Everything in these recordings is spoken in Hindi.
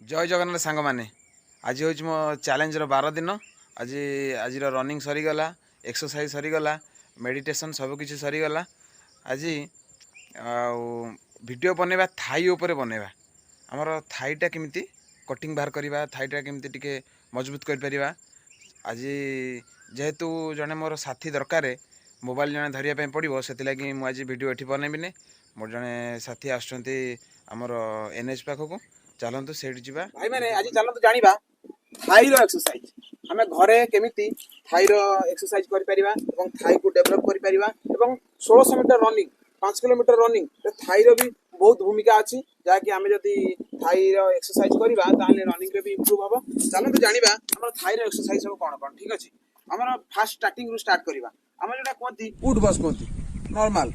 जय जगन्नाथ सांग मैंने आज हूँ मो चैलेंज 12 दिन। आज आज रनिंग सरीगला, एक्सरसाइज सरीगला, मेडिटेशन सबकि सरीगला। आज वीडियो बनवा थाई उपर बनवा आमर थाईटा केमिति कटिंग बाहर करवा, थाईटा केमिति टिके मजबूत कर। आज जेहेतु जड़े मोर साथी दरकार मोबाइल जड़े धरिया पड़ो से लगी मुझे वीडियो ये बनैबिनी। मोर जड़े साथी आमर एनएच पाखक चलतु से भाई मैंने आज चलतु जानिबा थाई रो एक्सरसाइज हमें घरे केमिति थाई रो एक्सरसाइज करि परिबा एवं थाई को डेवलप करि परिबा एवं 1600 मीटर रनिंग 5 किलोमीटर रनिंग थाई रो भी बहुत भूमिका अछि जाकि हमें जदी थाई रो एक्सरसाइज करिबा ताले रनिंग रे भी इंप्रूव हबो। चलतु जानिबा हमर थाई रो एक्सरसाइज सब कोन कोन ठीक अछि। हमर फास्ट स्टार्टिंग रो स्टार्ट करिबा हमर जेटा कोंती उठ बस कोंती नॉर्मल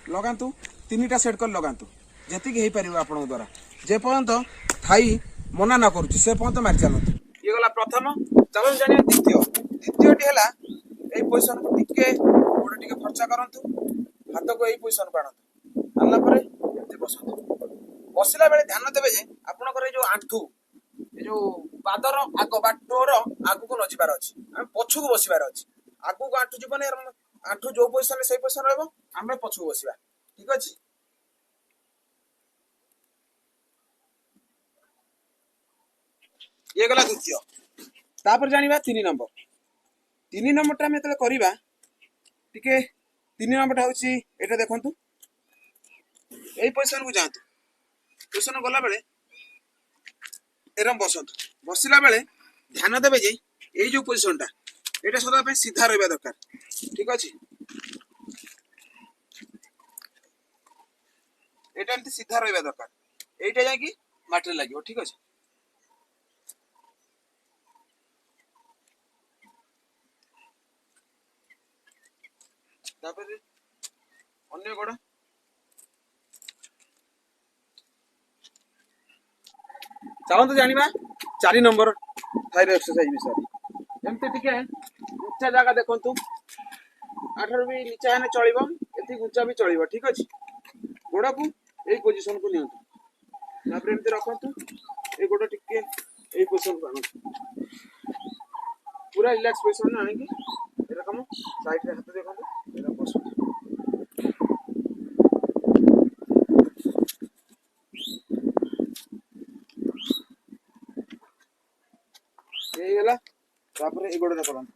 लगातु 3टा सेट कर लगातु जी हो पार आप द्वारा जे पर्यंत थाई मना न करुच्ची से पर्यंत मारी चलतु। ये गला प्रथम चलो जानिए द्वितीय द्वितीयटी है यही पोजिशन को टिके गोड़ टिके खर्चा करंतु हाथ को यही पोजिशन को आणतु आनला परे एमती बसंतु। बसिला बेले ध्यान देबे जे आपनकर जो आंठू ए जो पादर आग बा टोर आगु को न जिबार अछि हम पछु को बसिबार अछि आगु को आंठू जीवन आंठू जो पोजिशन से पोजिशन रहबो हम पछु को बसिबा ठीक अछि। ये गला द्वितीय तापर जानिबा 3 नंबर टा में तले करिबा टिके 3 नंबर टा होची एटा देखंतु एई पोजिशन को जांतु पोजिशन गला बेले एरम बसंतु बसिला बेले ध्यान देबे जे एई जो पोजिशन टा एटा सदा पे सीधा रहबा दरकार ठीक अछि। एटा एमती सीधा रहबा दरकार एटा जाय कि माटी लागियो ठीक अछि। तापर अन्य गोड़ चलतु जानिबा 4 नंबर थाई एक्सरसाइज विषय एमती टिके ऊंचा जगह देखंतु 8 भी नीचा हेने चलिबो एती ऊंचा भी चलिबो ठीक अछि। गोड़ को एई पोजीशन को नियंतु तापर एमती रखंतु ए गोड़ टिके एई पोजीशन को आनंतु पूरा रिलैक्स पोजीशन आने की एरकम साइड रे हाथ देखंतु एरा बसो ये गला तापर ए गोड़ रे करंतु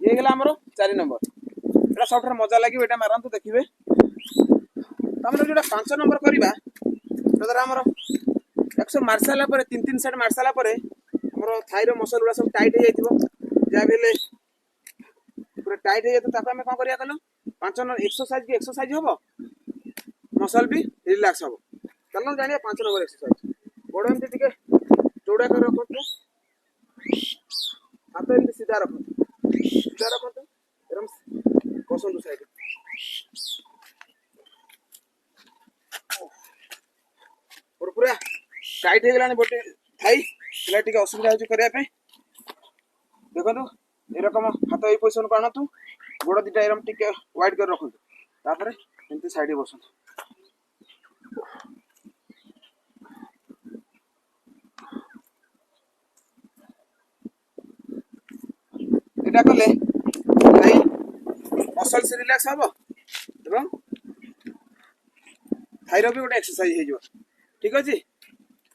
ये गला हमरो 4 नंबर एटा सबठार मजा लागि एटा मारंतु देखिबे। तमने जोटा 5 नंबर करिबा तदरा हमरो 100 मार्साला पर 3 सेट मार्साला पर हमरो थाई रो मसल उडा सब टाइट हो जाइतिबो जा भेले पूरा टाइट हो जातो तापर हम कोन करिया कलो 5 नंबर एक्सरसाइज की एक्सरसाइज होबो मसल भी रिलैक्स होबो। चलो जानिए 5 नंबर एक्सरसाइज गोड़ एमती टिके चौड़ा कर रखो हाथ एमती सीधा रखो एरम बसंतु साइड और पूरा टाइट हो गलानी बटे थाई पिला टिके असुविधा होची करिया पे देखंतु एरकम हाथ ए पोजीशन को आणतु गोड़ दिटा एरम टिके वाइड कर रखंतु तापर एमती साइड बसंतु। एटा कले थाई मसल से रिलैक्स हबो एवं थाई रो भी गोटे एक्सरसाइज हे जो ठीक अछि।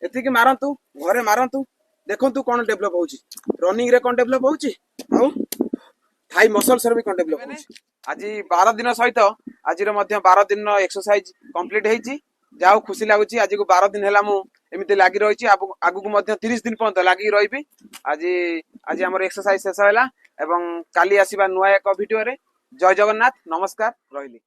एति के मारंतु घरे मारंतु देखंतु कोन डेवलप होउची रनिंग रे कोन डेवलप होउची आ थाई मसल सर भी कोन डेवलप होउची। आज 12 दिन सहित आज रे मध्य 12 दिन एक्सरसाइज कंप्लीट हेची जाऊ खुशी लागुची। आज को 12 दिन हैला मु एमिते लागी रहिची आगु को मध्य 30 दिन पर्यंत लागी रहिबी। आज आज हमर एक्सरसाइज शेष हैला एवं काली आसीबा नुआ एक वीडियो रे। जय जगन्नाथ नमस्कार रहिली।